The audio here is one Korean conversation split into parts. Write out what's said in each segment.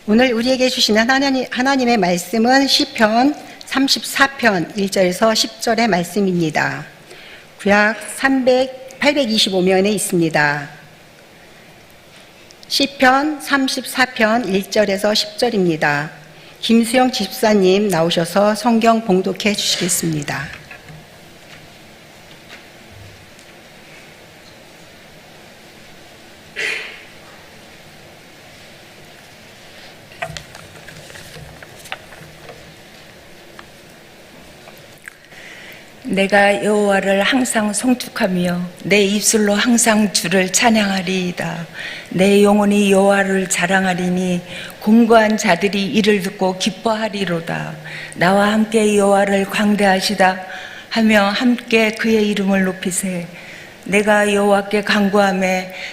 오늘 우리에게 주시는 하나님의 말씀은 시편 34편 1절에서 10절의 말씀입니다. 구약 825면에 있습니다. 시편 34편 1절에서 10절입니다. 김수영 집사님 나오셔서 성경 봉독해 주시겠습니다. 내가 여호와를 항상 송축하며 내 입술로 항상 주를 찬양하리이다. 내 영혼이 여호와를 자랑하리니 공고한 자들이 이를 듣고 기뻐하리로다. 나와 함께 여호와를 광대하시다 하며 함께 그의 이름을 높이세. 내가 여호와께 간구하며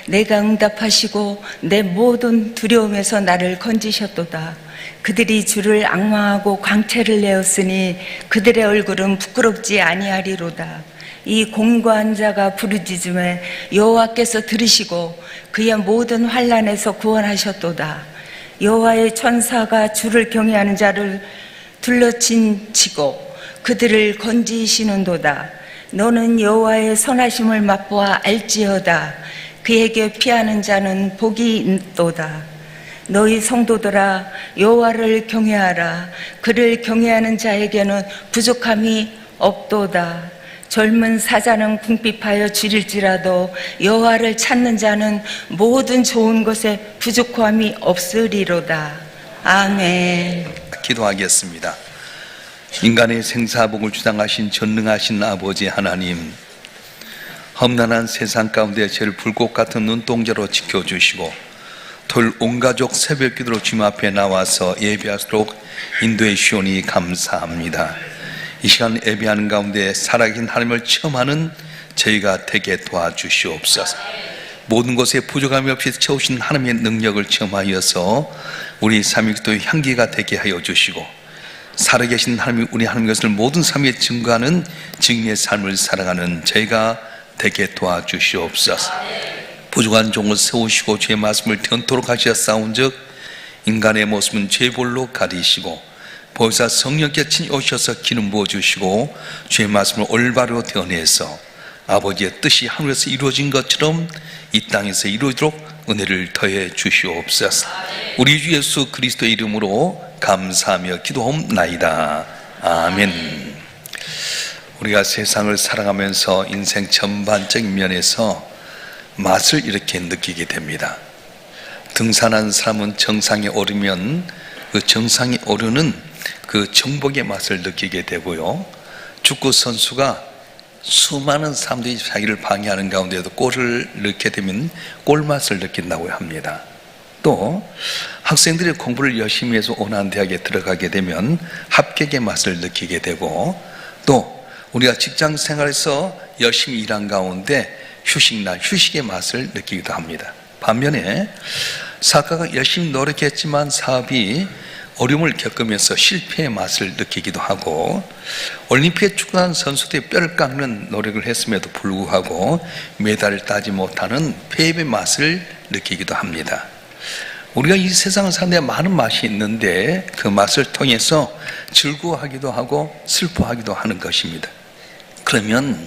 내가 응답하시고 내 모든 두려움에서 나를 건지셨도다. 그들이 주를 앙망하고 광채를 내었으니 그들의 얼굴은 부끄럽지 아니하리로다. 이 공고한 자가 부르짖음에 여호와께서 들으시고 그의 모든 환난에서 구원하셨도다. 여호와의 천사가 주를 경외하는 자를 둘러친치고 그들을 건지시는도다. 너는 여호와의 선하심을 맛보아 알지어다. 그에게 피하는 자는 복이 있도다. 너희 성도들아 여호와를 경외하라. 그를 경외하는 자에게는 부족함이 없도다. 젊은 사자는 궁핍하여 줄일지라도 여호와를 찾는 자는 모든 좋은 것에 부족함이 없으리로다. 아멘. 기도하겠습니다. 인간의 생사복을 주장하신 전능하신 아버지 하나님, 험난한 세상 가운데 저를 불꽃 같은 눈동자로 지켜주시고 토요일 온 가족 새벽 기도로 주님 앞에 나와서 예배하도록 인도해 주시오니 감사합니다. 이 시간 예배하는 가운데 살아계신 하나님을 체험하는 저희가 되게 도와주시옵소서. 모든 것에 부족함이 없이 채우신 하나님의 능력을 체험하여서 우리 삼위기도의 향기가 되게 하여 주시고 살아계신 하나님, 우리 하나님 것을 모든 삶에 증거하는 증인의 삶을 살아가는 저희가 되게 도와주시옵소서. 부족한 종을 세우시고 주의 말씀을 전토록 하셨사온즉 인간의 모습은 죄볼로 가리시고 보혜사 성령께 친히 오셔서 기름 부어주시고 주의 말씀을 올바로 드러내서 아버지의 뜻이 하늘에서 이루어진 것처럼 이 땅에서 이루어지도록 은혜를 더해 주시옵소서. 우리 주 예수 그리스도의 이름으로 감사하며 기도하옵나이다. 아멘. 우리가 세상을 살아가면서 인생 전반적인 면에서 맛을 이렇게 느끼게 됩니다. 등산한 사람은 정상에 오르면 그 정상에 오르는 그 정복의 맛을 느끼게 되고요, 축구 선수가 수많은 사람들이 자기를 방해하는 가운데도 골을 넣게 되면 골맛을 느낀다고 합니다. 또 학생들이 공부를 열심히 해서 원하는 대학에 들어가게 되면 합격의 맛을 느끼게 되고, 또 우리가 직장 생활에서 열심히 일한 가운데 휴식날 휴식의 맛을 느끼기도 합니다. 반면에 사업가가 열심히 노력했지만 사업이 어려움을 겪으면서 실패의 맛을 느끼기도 하고, 올림픽에 출전한 선수들이 뼈를 깎는 노력을 했음에도 불구하고 메달을 따지 못하는 패배의 맛을 느끼기도 합니다. 우리가 이 세상을 사는 데 많은 맛이 있는데 그 맛을 통해서 즐거워하기도 하고 슬퍼하기도 하는 것입니다. 그러면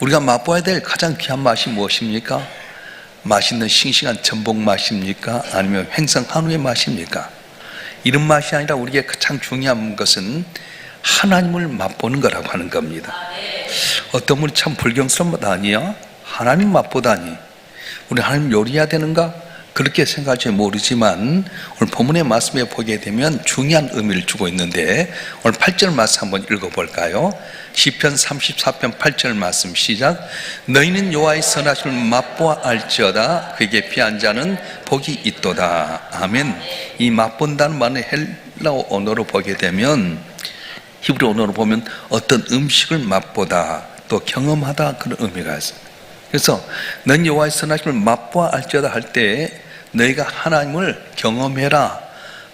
우리가 맛보아야 될 가장 귀한 맛이 무엇입니까? 맛있는 싱싱한 전복 맛입니까? 아니면 횡성 한우의 맛입니까? 이런 맛이 아니라 우리에게 가장 중요한 것은 하나님을 맛보는 거라고 하는 겁니다. 어떤 분이 참 불경스러운 것 아니야? 하나님 맛보다니 우리 하나님 요리해야 되는가? 그렇게 생각할지 모르지만 오늘 본문의 말씀에 보게 되면 중요한 의미를 주고 있는데, 오늘 8절 말씀 한번 읽어볼까요? 시편 34편 8절 말씀 시작. 너희는 여호와의 선하심을 맛보아 알지어다. 그에게 피한 자는 복이 있도다. 아멘. 이 맛본다는 말은 헬라어 언어로 보게 되면, 히브리 언어로 보면 어떤 음식을 맛보다, 또 경험하다, 그런 의미가 있습니다. 그래서 넌 여호와의 선하심을 맛보아 알지어다 할 때 너희가 하나님을 경험해라,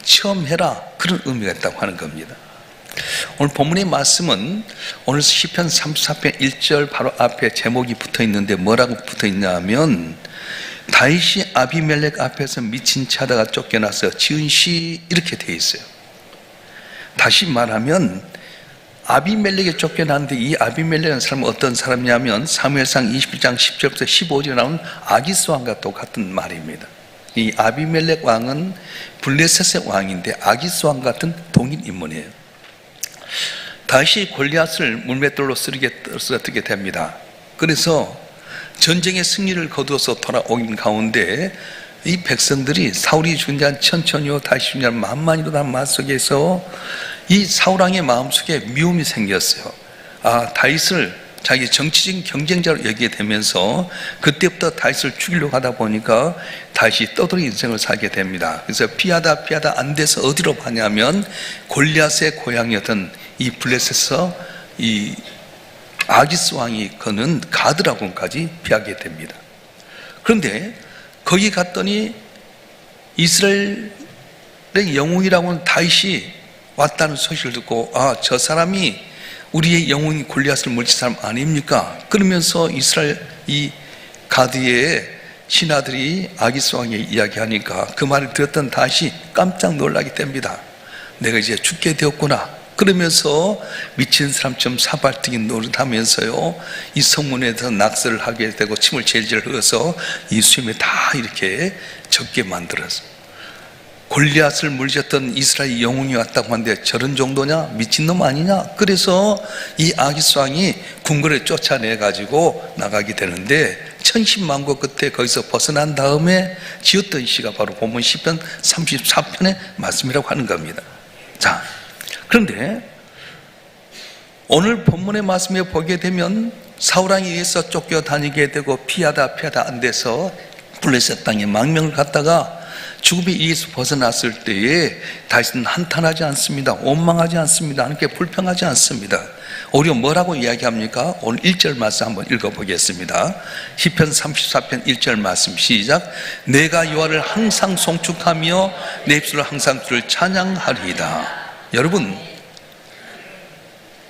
체험해라, 그런 의미가 있다고 하는 겁니다. 오늘 본문의 말씀은 오늘 시편 34편 1절 바로 앞에 제목이 붙어 있는데 뭐라고 붙어 있냐 하면 다윗이 아비멜렉 앞에서 미친 체 하다가 쫓겨나서 지은 시 이렇게 되어 있어요. 다시 말하면 아비멜렉에 쫓겨났는데 이 아비멜렉은 사람은 어떤 사람이냐면 사무엘상 21장 10절부터 15절에 나온 아기스 왕과 똑같은 말입니다. 이 아비멜렉 왕은 블레셋의 왕인데 아기스 왕 같은 동일 인물이에요. 다시 골리앗을 물맷돌로 쓰러뜨리게 됩니다. 그래서 전쟁의 승리를 거두어서 돌아오긴 가운데 이 백성들이 사울이 죽은 지 천천히요 다시 죽은 지 만만히로 마음 속에서 이 사울왕의 마음속에 미움이 생겼어요. 다윗을 자기 정치적인 경쟁자로 여기게 되면서 그때부터 다윗을 죽이려고 하다 보니까 다윗이 떠돌이 인생을 살게 됩니다. 그래서 피하다 안 돼서 어디로 가냐면 골리앗의 고향이었던 이 블레셋에서 이 아기스 왕이 거는 가드라곤까지 피하게 됩니다. 그런데 거기 갔더니 이스라엘의 영웅이라고 하는 다윗이 왔다는 소식을 듣고 저 사람이 우리의 영웅이 골리앗을 물리친 사람 아닙니까? 그러면서 이스라엘 이 가드의 신하들이 아기스 왕에 이야기하니까 그 말을 들었던 다윗이 깜짝 놀라게 됩니다. 내가 이제 죽게 되었구나. 그러면서 미친 사람처럼 사발뛰기 노릇하면서요 이 성문에서 낙서를 하게 되고 침을 질질 흘려서 이 수염에 다 이렇게 적게 만들었어요. 골리앗을 물리쳤던 이스라엘 영웅이 왔다고 하는데 저런 정도냐? 미친놈 아니냐? 그래서 이 아기스 왕이 궁궐에 쫓아내가지고 나가게 되는데 천신만고 끝에 거기서 벗어난 다음에 지었던 시가 바로 본문 시편 34편의 말씀이라고 하는 겁니다. 자, 그런데 오늘 본문의 말씀에 보게 되면 사울왕에 의해서 쫓겨다니게 되고 피하다 안 돼서 블레셋 땅에 망명을 갔다가 죽음에 의해서 벗어났을 때에 다윗은 한탄하지 않습니다. 원망하지 않습니다. 하나님께 불평하지 않습니다. 오히려 뭐라고 이야기합니까? 오늘 1절 말씀 한번 읽어보겠습니다. 시편 34편 1절 말씀 시작. 내가 여호와를 항상 송축하며 내 입술로 항상 주를 찬양하리이다. 여러분,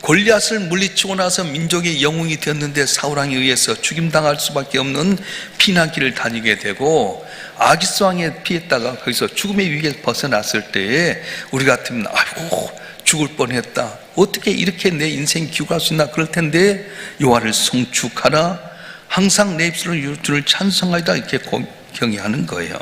골리앗을 물리치고 나서 민족의 영웅이 되었는데 사울왕에 의해서 죽임당할 수밖에 없는 피난길을 다니게 되고 아기스 왕에 피했다가 거기서 죽음의 위기에서 벗어났을 때에 우리 같으면 아이고 죽을 뻔했다, 어떻게 이렇게 내 인생 기우갈 수 있나 그럴 텐데 여호와를 송축하라, 항상 내 입술로 주를 찬송하리다 이렇게 경외하는 거예요.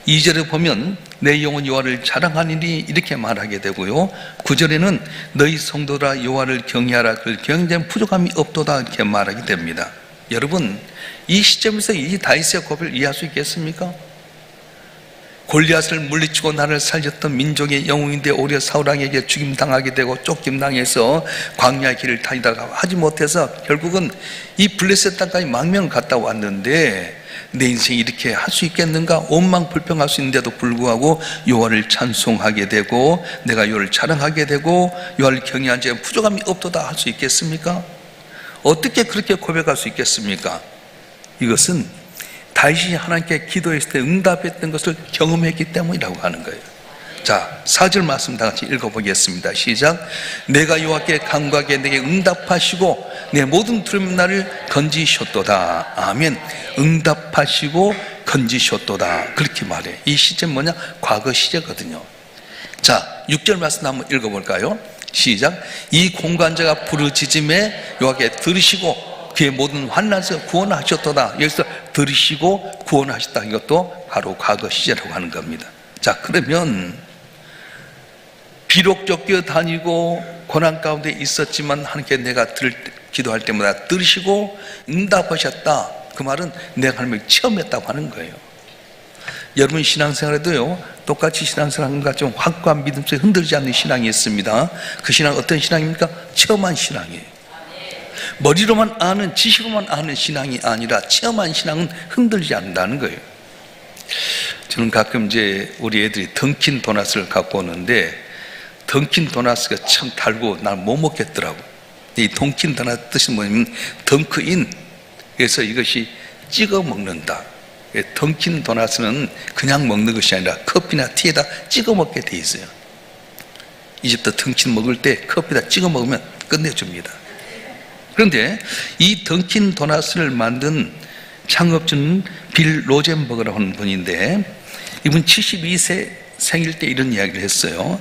2절에 보면 내 영혼 여호와를 자랑하니니 이렇게 말하게 되고요, 9절에는 너희 성도라 여호와를 경외하라 그 경외된 부족함이 없도다 이렇게 말하게 됩니다. 여러분, 이 시점에서 이 다윗의 고백을 이해할 수 있겠습니까? 골리앗을 물리치고 나를 살렸던 민족의 영웅인데 오히려 사울왕에게 죽임당하게 되고 쫓김당해서 광야의 길을 다니다가 하지 못해서 결국은 이 블레셋 땅까지 망명을 갔다 왔는데 내 인생이 이렇게 할 수 있겠는가? 원망 불평할 수 있는데도 불구하고 여호와를 찬송하게 되고 내가 여호와를 자랑하게 되고 여호와를 경외한 자에 부족함이 없도다 할 수 있겠습니까? 어떻게 그렇게 고백할 수 있겠습니까? 이것은 다윗이 하나님께 기도했을 때 응답했던 것을 경험했기 때문이라고 하는 거예요. 자, 4절 말씀 다 같이 읽어보겠습니다. 시작. 내가 여호와께 간구하기에 내게 응답하시고 내 모든 두려움 나를 건지셨도다. 아멘. 응답하시고 건지셨도다. 그렇게 말해. 이 시제는 뭐냐? 과거 시제거든요. 자, 6절 말씀 한번 읽어볼까요? 시작. 이 공간자가 부르짖음에 여호와께 들으시고 그의 모든 환난에서 구원하셨도다. 여기서 들으시고 구원하셨다. 이것도 바로 과거 시제라고 하는 겁니다. 자, 그러면 비록 쫓겨다니고 고난 가운데 있었지만 하나님께 내가 기도할 때마다 들으시고 응답하셨다. 그 말은 내가 하나님을 체험했다고 하는 거예요. 여러분 신앙생활에도요 똑같이 신앙생활하는 것 좀 확고한 믿음 속에 흔들리지 않는 신앙이 있습니다. 그 신앙 어떤 신앙입니까? 체험한 신앙이에요. 머리로만 아는, 지식으로만 아는 신앙이 아니라 체험한 신앙은 흔들리지 않는다는 거예요. 저는 가끔 이제 우리 애들이 던킨 도넛을 갖고 오는데 던킨 도넛가 참 달고 난 못 먹겠더라고. 이 던킨 도넛 뜻이 뭐냐면 덩크인, 그래서 이것이 찍어 먹는다. 던킨 도넛은 그냥 먹는 것이 아니라 커피나 티에다 찍어 먹게 돼 있어요. 이집트 던킨 먹을 때 커피에다 찍어 먹으면 끝내줍니다. 그런데 이 던킨 도넛을 만든 창업주는 빌 로젠버그라고 하는 분인데, 이분 72세 생일 때 이런 이야기를 했어요.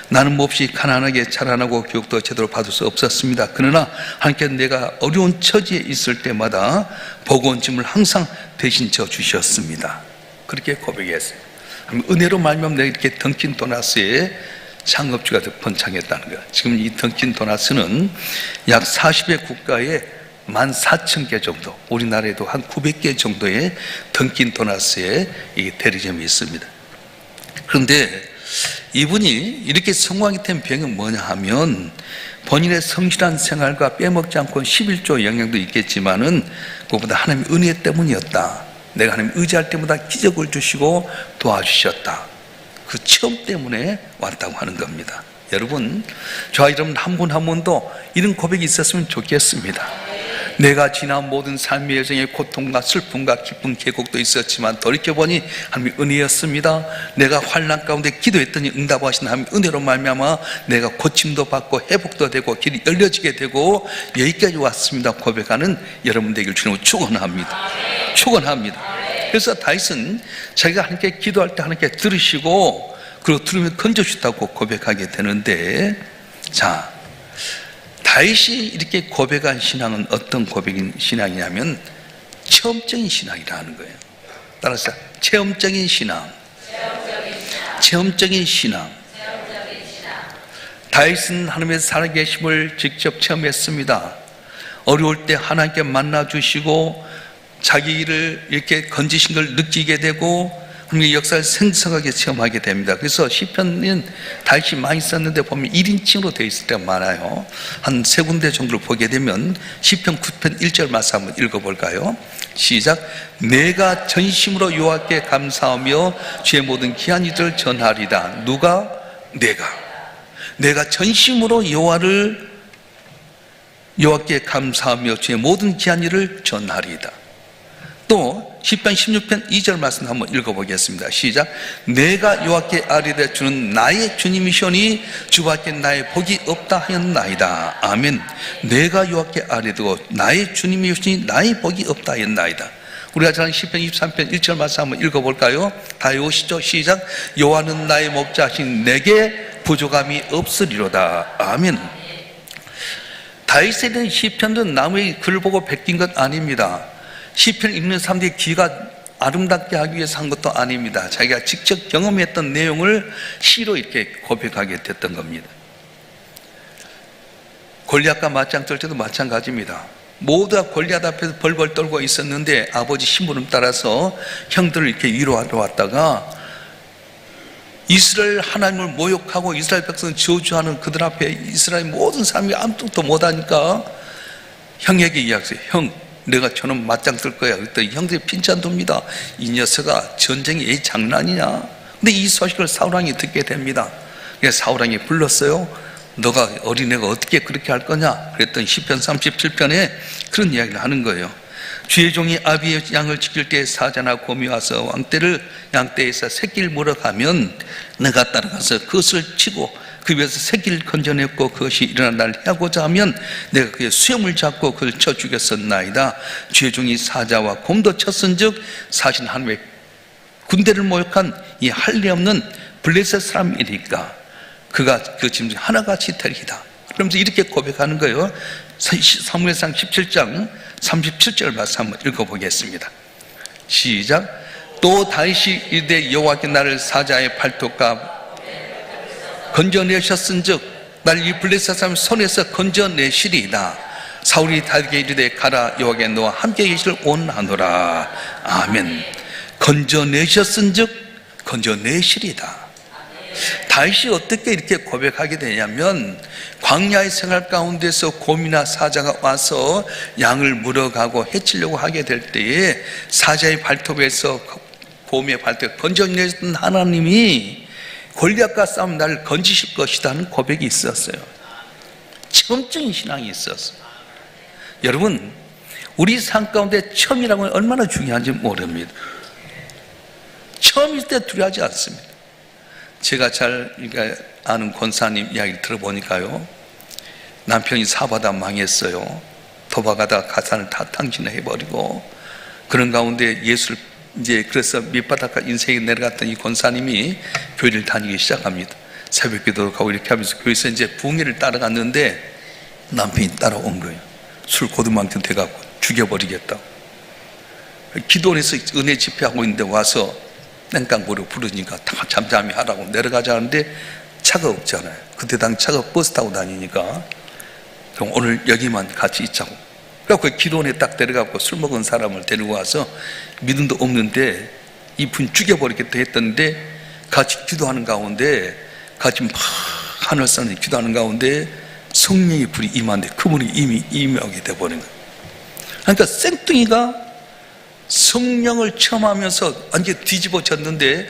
나는 몹시 가난하게 자라나고 교육도 제대로 받을 수 없었습니다. 그러나 하나님께 내가 어려운 처지에 있을 때마다 버거운 짐을 항상 대신 져 주셨습니다. 그렇게 고백했어요. 은혜로 말미암아 내가 이렇게 던킨 도나스의 창업주가 번창했다는 거예요. 지금 이 던킨 도나스는 약 40여 국가에 14,000개 정도, 우리나라에도 한 900개 정도의 던킨 도나스의 이 대리점이 있습니다. 그런데 이분이 이렇게 성공하게 된 배경은 뭐냐 하면, 본인의 성실한 생활과 빼먹지 않고 11조 영향도 있겠지만은 그것보다 하나님의 은혜 때문이었다. 내가 하나님 의지할 때마다 기적을 주시고 도와주셨다. 그 체험 때문에 왔다고 하는 겁니다. 여러분, 저와 여러분 한 분 한 분도 이런 고백이 있었으면 좋겠습니다. 내가 지난 모든 삶의 여정에 고통과 슬픔과 기쁨 계곡도 있었지만 돌이켜보니 하나님의 은혜였습니다. 내가 환난 가운데 기도했더니 응답하신 하나님의 은혜로 말미암아 내가 고침도 받고 회복도 되고 길이 열려지게 되고 여기까지 왔습니다. 고백하는 여러분 되길 주님으로 축원합니다. 축원합니다. 그래서 다윗은 자기가 하나님께 기도할 때 하나님께 들으시고 그리고 들으면 건져주셨다고 고백하게 되는데, 자, 다윗이 이렇게 고백한 신앙은 어떤 고백인 신앙이냐면 체험적인 신앙이라는 거예요. 따라서 체험적인 신앙. 체험적인 신앙. 다윗은 하나님의 살아계심을 직접 체험했습니다. 어려울 때 하나님께 만나주시고 자기 일을 이렇게 건지신 걸 느끼게 되고 하나님의 역사를 생생하게 체험하게 됩니다. 그래서 시편은 다윗이 많이 썼는데 보면 1인칭으로 되어 있을 때가 많아요. 한 세 군데 정도를 보게 되면 시편 9편 1절 말씀 한번 읽어볼까요? 시작. 내가 전심으로 여호와께 감사하며 주의 모든 귀한 일을 전하리다. 누가? 내가 전심으로 여호와께 감사하며 주의 모든 귀한 일을 전하리다. 또 시편 16편 2절 말씀 한번 읽어보겠습니다. 시작. 내가 여호와께 아뢰되 주는 나의 주님이시오니 주밖에 나의 복이 없다 하였나이다. 아멘. 내가 여호와께 아뢰되고 나의 주님이시니 나의 복이 없다 하였나이다. 우리가 잘 아는 시편 23편 1절 말씀 한번 읽어볼까요? 다 외우시죠. 시작. 여호와는 나의 목자신 내게 부족함이 없으리로다. 아멘. 다윗에 대한 시편은 남의 글을 보고 베낀 것 아닙니다. 시편 읽는 사람들이 귀가 아름답게 하기 위해서 한 것도 아닙니다. 자기가 직접 경험했던 내용을 시로 이렇게 고백하게 됐던 겁니다. 골리앗과 맞짱 뜰 때도 마찬가지입니다. 모두가 골리앗 앞에서 벌벌 떨고 있었는데 아버지 심부름 따라서 형들을 이렇게 위로하러 왔다가 이스라엘 하나님을 모욕하고 이스라엘 백성을 저주하는 그들 앞에 이스라엘 모든 사람이 아무것도 못하니까 형에게 이야기했어요. 형, 내가 저놈 맞짱 뜰 거야. 그랬더니 형들이 핀잔돕니다. 이 녀석아, 전쟁이 장난이냐? 근데 이 소식을 사울왕이 듣게 됩니다. 그래서 사울왕이 불렀어요. 너가 어린애가 어떻게 그렇게 할 거냐? 그랬더니 시편 37편에 그런 이야기를 하는 거예요. 주의 종이 아비의 양을 지킬 때 사자나 곰이 와서 왕떼를 양떼에서 새끼를 물어가면 내가 따라가서 그것을 치고 그 위에서 새끼를 건져냈고 그것이 일어나 날 해하고자 하면 내가 그의 수염을 잡고 그를 쳐 죽였었나이다. 주의 종이 사자와 곰도 쳤은즉 사실 하나님의 군대를 모욕한 이 할례 없는 블레셋 사람이니까 그가 그 짐 중 하나같이 되리이다. 그러면서 이렇게 고백하는 거예요. 사무엘상 17장 37절 말씀 한번 읽어보겠습니다. 시작. 또 다윗이 이르되 여호와께 나를 사자의 팔톱과 건져내셨은즉 날 이 블레셋 사람 손에서 건져내시리이다. 사울이 다윗에게 이르되 가라, 여호와께 너와 함께 계시를 원하노라. 아멘. 건져내셨은즉 건져내시리이다. 다윗이 어떻게 이렇게 고백하게 되냐면 광야의 생활 가운데서 곰이나 사자가 와서 양을 물어가고 해치려고 하게 될 때에 사자의 발톱에서 곰의 발톱을 건져내셨던 하나님이 골리앗과 싸움 나를 건지실 것이다 하는 고백이 있었어요. 체험적인 신앙이 있었어요. 여러분, 우리 삶 가운데 처음이라고 하면 얼마나 중요한지 모릅니다. 처음일 때 두려워하지 않습니다. 제가 잘 아는 권사님 이야기를 들어보니까요, 남편이 사업하다 망했어요. 도박하다 가산을 다 탕진해버리고 그런 가운데 예수를 이제 그래서 밑바닥까지 인생에 내려갔던 이 권사님이 교회를 다니기 시작합니다. 새벽 기도를 가고 이렇게 하면서 교회에서 이제 부흥회를 따라갔는데 남편이 따라온 거예요. 술 고등만큼 돼갖고 죽여버리겠다고. 기도원에서 은혜 집회하고 있는데 와서 땡깡부려 부르니까 다 잠잠히 하라고 내려가자 하는데 차가 없잖아요. 그때 당 차가 버스 타고 다니니까 그럼 오늘 여기만 같이 있자고. 그래갖고 기도원에 딱 데려가고 술 먹은 사람을 데리고 와서 믿음도 없는데 이분 죽여버리겠다 했던데 같이 기도하는 가운데 같이 막 하늘산에 기도하는 가운데 성령의 불이 임하는데 그분이 이미 임하게 돼버린 거예요. 그러니까 쌩뚱이가 성령을 체험하면서 완전히 뒤집어졌는데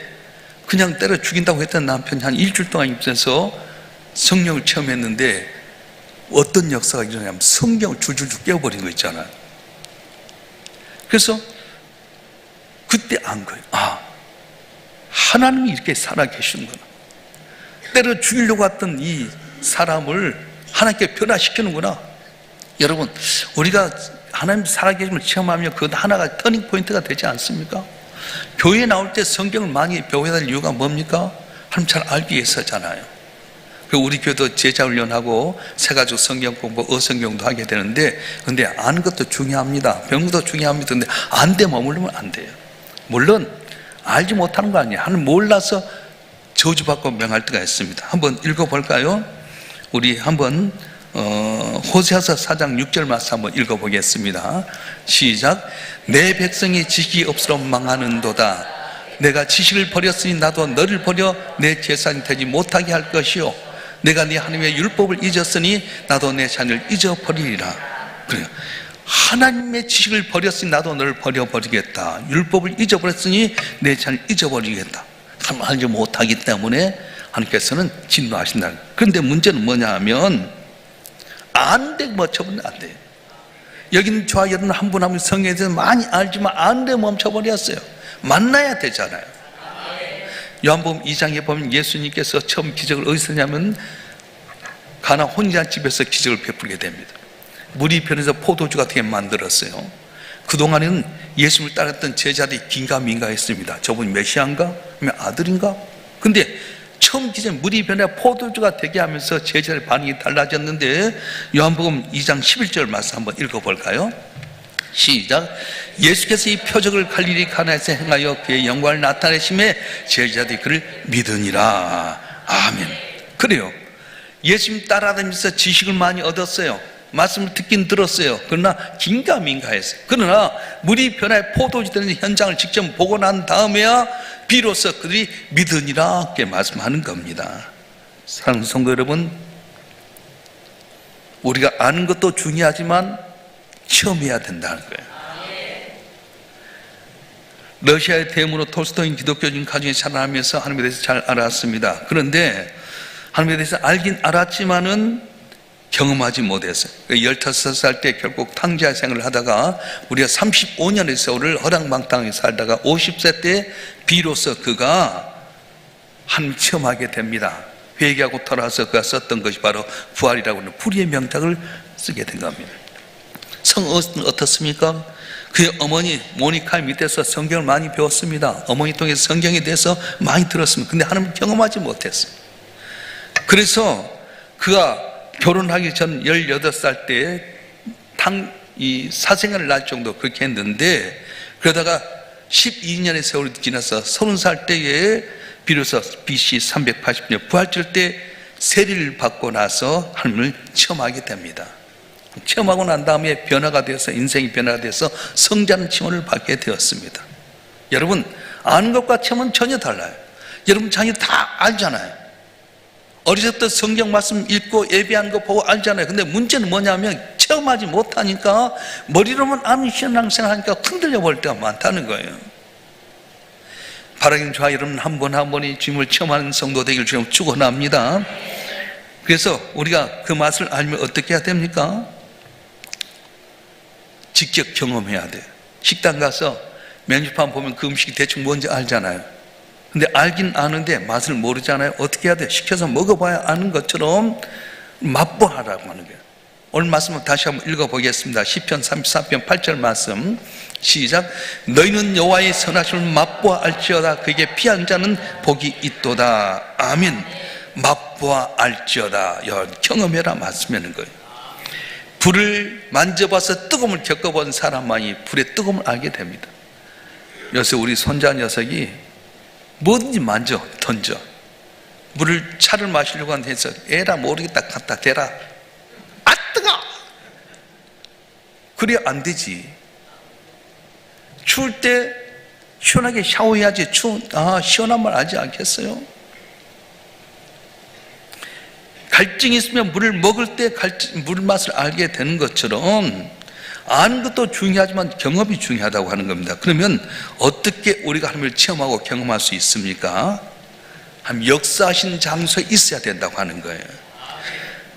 그냥 때려 죽인다고 했던 남편이 한 일주일 동안 입에서 성령을 체험했는데 어떤 역사가 일어나냐면 성경을 줄줄줄 깨워버린 거 있잖아요. 그래서 그때 안 거예요. 아, 하나님이 이렇게 살아계시는구나. 때려 죽이려고 했던 이 사람을 하나님께 변화시키는구나. 여러분, 우리가 하나님 살아계심을 체험하면 그것 하나가 터닝 포인트가 되지 않습니까? 교회에 나올 때 성경을 많이 배워야 될 이유가 뭡니까? 하나님 잘 알기 위해서잖아요. 우리 교회도 제자훈련하고 새가족 성경 공부, 어성경도 하게 되는데, 근데 아는 것도 중요합니다. 배우는 것도 중요합니다. 근데 안 돼 머물르면 안 돼요. 물론 알지 못하는 거 아니에요. 하나님 몰라서 저주받고 명할 때가 있습니다. 한번 읽어볼까요? 우리 한번 호세아서 4장 6절 말씀 한번 읽어보겠습니다. 시작. 내 백성이 지식이 없으러 망하는도다. 내가 지식을 버렸으니 나도 너를 버려 내 제사장이 되지 못하게 할 것이요 내가 네 하나님의 율법을 잊었으니 나도 내 자녀를 잊어버리리라. 그래요. 하나님의 지식을 버렸으니 나도 너를 버려버리겠다. 율법을 잊어버렸으니 내 자녀를 잊어버리겠다. 참 알지 못하기 때문에 하나님께서는 진노하신다. 그런데 문제는 뭐냐 하면 안 돼 멈춰버리면 안 돼요. 여기는 저와 여러분 한 분 한 분 성경에 대해서 많이 알지만 안 돼 멈춰버렸어요. 만나야 되잖아요. 요한복음 2장에 보면 예수님께서 처음 기적을 어디서 했냐면 가나 혼인잔치집에서 기적을 베풀게 됩니다. 물이 변해서 포도주 같은 게 만들었어요. 그동안에는 예수님을 따랐던 제자들이 긴가민가했습니다. 저분이 메시아인가? 아들인가? 근데 처음 기적 물이 변해 포도주가 되게 하면서 제자들의 반응이 달라졌는데 요한복음 2장 11절 말씀 한번 읽어볼까요? 시작. 예수께서 이 표적을 갈릴리 가나에서 행하여 그의 영광을 나타내심에 제자들이 그를 믿으니라. 아멘. 그래요. 예수님 따라다니면서 지식을 많이 얻었어요. 말씀을 듣긴 들었어요. 그러나 긴가민가했어요. 그러나 물이 변화해 포도주 되는 현장을 직접 보고 난 다음에야 비로소 그들이 믿으니라 이렇게 말씀하는 겁니다. 사랑하는 성도 여러분, 우리가 아는 것도 중요하지만 체험해야 된다는 거예요. 러시아의 대문호 톨스토이는 기독교인 가정에 자라나면서 하나님에 대해서 잘 알았습니다. 그런데 하나님에 대해서 알긴 알았지만은 경험하지 못했어요. 15살 때 결국 탕자 생활을 하다가 우리가 35년의 세월을 허랑방탕하게 살다가 50세 때 비로소 그가 하나님 체험하게 됩니다. 회개하고 돌아와서 그가 썼던 것이 바로 부활이라고 하는 불의의 명탁을 쓰게 된 겁니다. 성어는 어떻습니까? 그의 어머니 모니카 밑에서 성경을 많이 배웠습니다. 어머니 통해서 성경에 대해서 많이 들었습니다. 근데 하나님 경험하지 못했어요. 그래서 그가 결혼하기 전 18살 때 이 사생활을 낳을 정도 그렇게 했는데 그러다가 12년의 세월이 지나서 30살 때에 비로소 BC 380년 부활절 때 세리를 받고 나서 하나님을 체험하게 됩니다. 체험하고 난 다음에 변화가 되어서 인생이 변화가 돼서 성자는 칭호를 받게 되었습니다. 여러분 아는 것과 체험은 전혀 달라요. 여러분 자녀 다 알잖아요. 어렸을 때 성경 말씀 읽고 예배하는 거 보고 알잖아요. 근데 문제는 뭐냐면 체험하지 못하니까 머리로만 아는 신앙생활 하니까 흔들려 버릴 때가 많다는 거예요. 바라기는 저와 여러분 한 번 한 번이 주님을 체험하는 성도 되기를 주님 축원합니다. 그래서 우리가 그 맛을 알면 어떻게 해야 됩니까? 직접 경험해야 돼요. 식당 가서 메뉴판 보면 그 음식이 대충 뭔지 알잖아요. 근데 알긴 아는데 맛을 모르잖아요. 어떻게 해야 돼요? 시켜서 먹어봐야 아는 것처럼 맛보하라고 하는 거예요. 오늘 말씀을 다시 한번 읽어보겠습니다. 시편 34편 8절 말씀 시작. 너희는 여호와의 선하심을 맛보아 알지어다. 그에게 피한 자는 복이 있도다. 아멘. 맛보아 알지어다. 경험해라 말씀하는 거예요. 불을 만져봐서 뜨거움을 겪어본 사람만이 불의 뜨거움을 알게 됩니다. 요새 우리 손자 녀석이 뭐든지 만져 던져. 물을 차를 마시려고 해서 에라 모르겠다 갖다 대라. 아 뜨거! 그래 안 되지. 추울 때 시원하게 샤워해야지. 시원한 말 알지 않겠어요? 갈증이 있으면 물을 먹을 때 물 맛을 알게 되는 것처럼 아는 것도 중요하지만 경험이 중요하다고 하는 겁니다. 그러면 어떻게 우리가 하나님을 체험하고 경험할 수 있습니까? 하나님 역사하신 장소에 있어야 된다고 하는 거예요.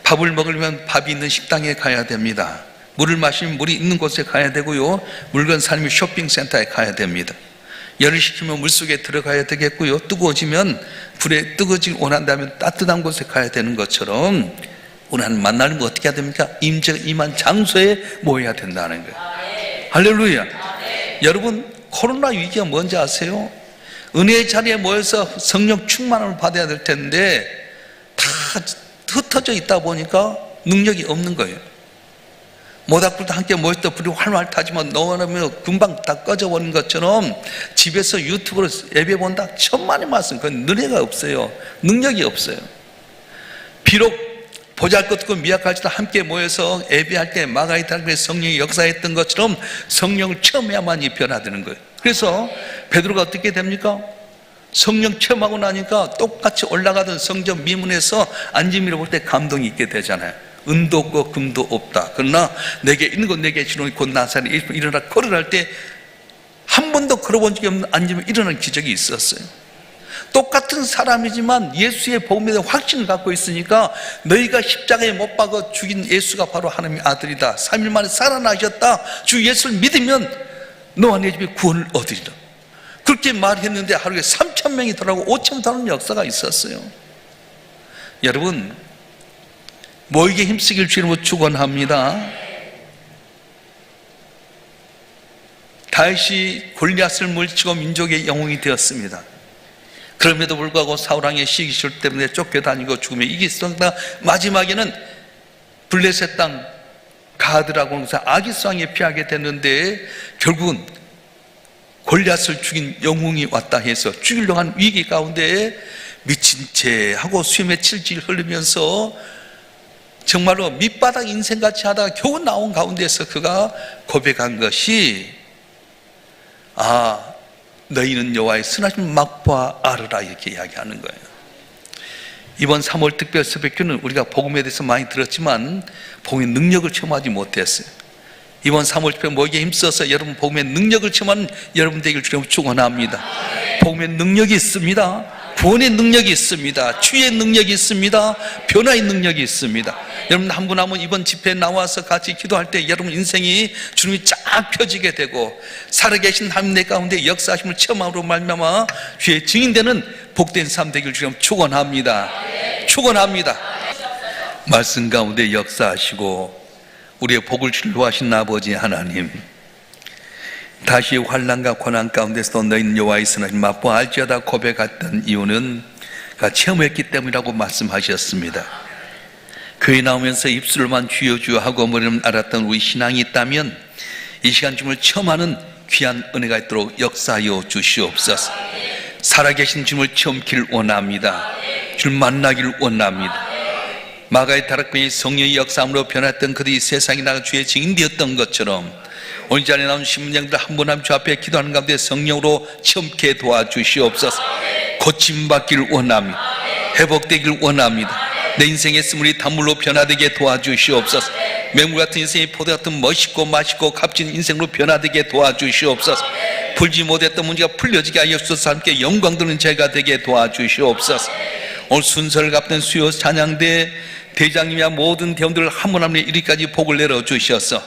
밥을 먹으려면 밥이 있는 식당에 가야 됩니다. 물을 마시면 물이 있는 곳에 가야 되고요. 물건 사려면 쇼핑센터에 가야 됩니다. 열을 식히면 물속에 들어가야 되겠고요. 뜨거워지면 불에 뜨거워지길 원한다면 따뜻한 곳에 가야 되는 것처럼 오늘 하나님 만나려면 어떻게 해야 됩니까? 임재가 임한 장소에 모여야 된다는 거예요. 할렐루야. 여러분 코로나 위기가 뭔지 아세요? 은혜의 자리에 모여서 성령 충만함을 받아야 될 텐데 다 흩어져 있다 보니까 능력이 없는 거예요. 모닥불도 함께 모였다 불이 활활 타지만 넣어놓으면 금방 다 꺼져버린 것처럼 집에서 유튜브로 예배 본다 천만의 말씀. 그건 은혜가 없어요. 능력이 없어요. 비록 보잘것없고 미약할지도 함께 모여서 예배할 때 마가이탈교회 성령이 역사했던 것처럼 성령을 체험해야만이 변화되는 거예요. 그래서 베드로가 어떻게 됩니까? 성령 체험하고 나니까 똑같이 올라가던 성전 미문에서 앉음이라 볼 때 감동이 있게 되잖아요. 은도 없고 금도 없다. 그러나 내게 있는 것 내게 주노니 곧 나사렛 일어나 걸어갈 때 한 번도 걸어본 적이 없는 앉으면 일어나는 기적이 있었어요. 똑같은 사람이지만 예수의 복음에 대한 확신을 갖고 있으니까 너희가 십자가에 못 박아 죽인 예수가 바로 하나님의 아들이다. 3일 만에 살아나셨다. 주 예수를 믿으면 너와 내 집에 구원을 얻으리라. 그렇게 말했는데 하루에 3,000명이 돌아오고 5,000명 돌아오는 역사가 있었어요. 여러분 모이게 힘쓰길 주님으로 축원합니다. 다윗이 골리앗을 물리치고 민족의 영웅이 되었습니다. 그럼에도 불구하고 사울왕의 시기술 때문에 쫓겨다니고 죽음에 이겼습니다. 마지막에는 블레셋 땅 가드라고 하는 아기스 왕에 피하게 됐는데 결국은 골리앗을 죽인 영웅이 왔다 해서 죽이려고 하는 위기 가운데 미친 채 하고 수염에 칠질 흘리면서 정말로 밑바닥 인생같이 하다가 겨우 나온 가운데서 그가 고백한 것이 너희는 여호와의 선하심을 맛보아 알으라 이렇게 이야기하는 거예요. 이번 3월 특별 새벽기는 우리가 복음에 대해서 많이 들었지만 복음의 능력을 체험하지 못했어요. 이번 3월 특별 모이게 힘써서 여러분 복음의 능력을 체험하는 여러분 되길 주님으로 축원합니다. 복음의 능력이 있습니다. 구원의 능력이 있습니다. 치유의 능력이 있습니다. 변화의 능력이 있습니다. 여러분 한 분 한 분 이번 집회에 나와서 같이 기도할 때 여러분 인생이 주님이 쫙 펴지게 되고 살아계신 하나님 내 가운데 역사하심을 체험함으로 말미암아 주의 증인되는 복된 삶 되길 주님 축원합니다. 축원합니다. 말씀 가운데 역사하시고 우리의 복을 진로하신 아버지 하나님, 다시 환난과 고난 가운데서도 너희는 여호와의 선하심을 맛보아 알지어다 고백했던 이유는 그가 체험했기 때문이라고 말씀하셨습니다. 교회 나오면서 입술로만 주여 주여 하고 머리는 알았던 우리 신앙이 있다면 이 시간 주님을 체험하는 귀한 은혜가 있도록 역사하여 주시옵소서. 살아계신 주님을 체험키를 원합니다. 주를 만나기를 원합니다. 마가의 다락방의 성령의 역사함으로 변했던 그들이 세상에 나가 주의 증인되었던 것처럼 오늘 자리에 나온 신문장들 한 분 한 분 주 앞에 기도하는 가운데 성령으로 체험케 도와주시옵소서. 고침받기를 원합니다. 회복되기를 원합니다. 내 인생의 스물이 단물로 변화되게 도와주시옵소서. 맹물 같은 인생이 포도 같은 멋있고 맛있고 값진 인생으로 변화되게 도와주시옵소서. 풀지 못했던 문제가 풀려지게 하여 주셔서 함께 영광 드는 제가 되게 도와주시옵소서. 오늘 순서를 갚는 수요 찬양대 대장님이야 모든 대원들을 한 분 한 분의 이리까지 복을 내려주셔서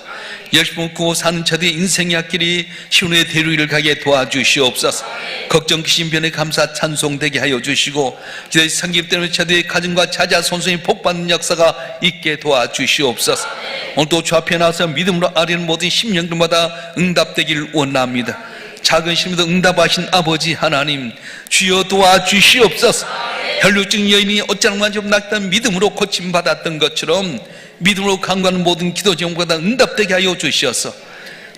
열심히 꾸고 사는 저들의 인생의 앞길이 시온의 대루를 가게 도와주시옵소서. 걱정 귀신변에 감사 찬송되게 하여 주시고 기도의 성기 때문에 저들의 가정과 자자 손손이 복받는 역사가 있게 도와주시옵소서. 오늘도 주 앞에 나와서 믿음으로 아뢰는 모든 심령들마다 응답되길 원합니다. 작은 심에도 응답하신 아버지 하나님, 주여 도와주시옵소서. 혈류증 여인이 어쩌면 좀 낫던 믿음으로 고침받았던 것처럼 믿음으로 간구하는 모든 기도 제목보다 응답되게 하여 주시어서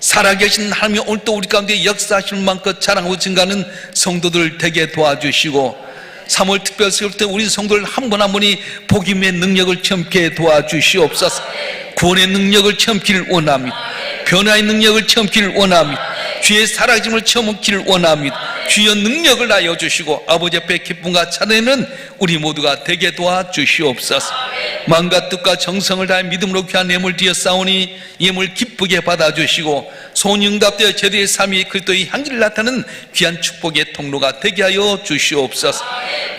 살아계신 하나님이 오늘 또 우리 가운데 역사하실 만큼 자랑하고 증가하는 성도들 되게 도와주시고 3월 특별세일 때 우리 성도들 한 분 한 분이 복임의 능력을 체험케 도와주시옵소서. 구원의 능력을 체험키를 원합니다. 변화의 능력을 체험키를 원합니다. 주의 살아계심을 체험키를 원합니다. 주의 능력을 하여 주시고 아버지 앞에 기쁨과 찬양하는 우리 모두가 되게 도와주시옵소서. 마음과 뜻과 정성을 다해 믿음으로 귀한 예물 드려 싸우니 예물 기쁘게 받아주시고 소원응답되어 제대의 삶이 그리스도의 향기를 나타내는 귀한 축복의 통로가 되게 하여 주시옵소서.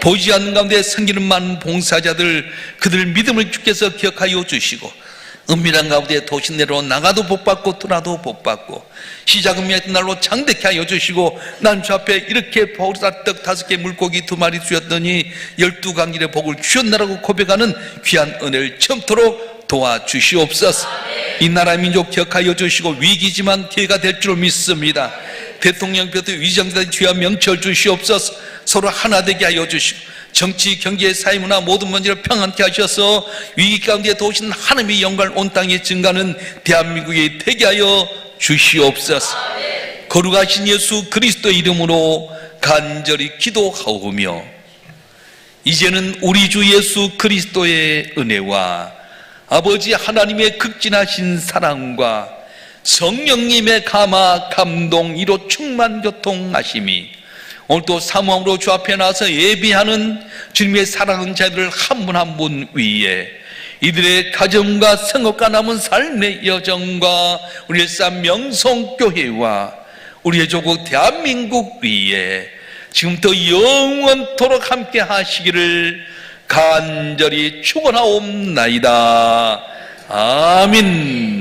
보이지 않는 가운데 섬기는 많은 봉사자들 그들 믿음을 주께서 기억하여 주시고 은밀한 가운데 도신내로 나가도 복받고 돌아도 복받고 시작은미의 날로 장대케 하여 주시고 난 주 앞에 이렇게 보리쌀떡 5개 물고기 2마리 주셨더니 12강길의 복을 주셨나라고 고백하는 귀한 은혜를 처음토록 도와주시옵소서. 이 나라 민족 기억하여 주시고 위기지만 기회가 될 줄 믿습니다. 대통령부터 위정자의 주여 명철 주시옵소서. 서로 하나 되게 하여 주시고 정치, 경제, 사회문화 모든 문제를 평안케 하셔서 위기 가운데 도우신 하나님의 영광을 온 땅에 증가하는 대한민국이 되게 하여 주시옵소서. 거룩하신 예수 그리스도의 이름으로 간절히 기도하오며 이제는 우리 주 예수 그리스도의 은혜와 아버지 하나님의 극진하신 사랑과 성령님의 감화 감동 이로 충만 교통하심이 오늘도 사모함으로 주 앞에 나서 예비하는 주님의 사랑하는 자들을 한 분 한 분 위에 이들의 가정과 생업과 남은 삶의 여정과 우리의 산 명성교회와 우리의 조국 대한민국 위에 지금부터 영원토록 함께 하시기를 간절히 축원하옵나이다. 아멘.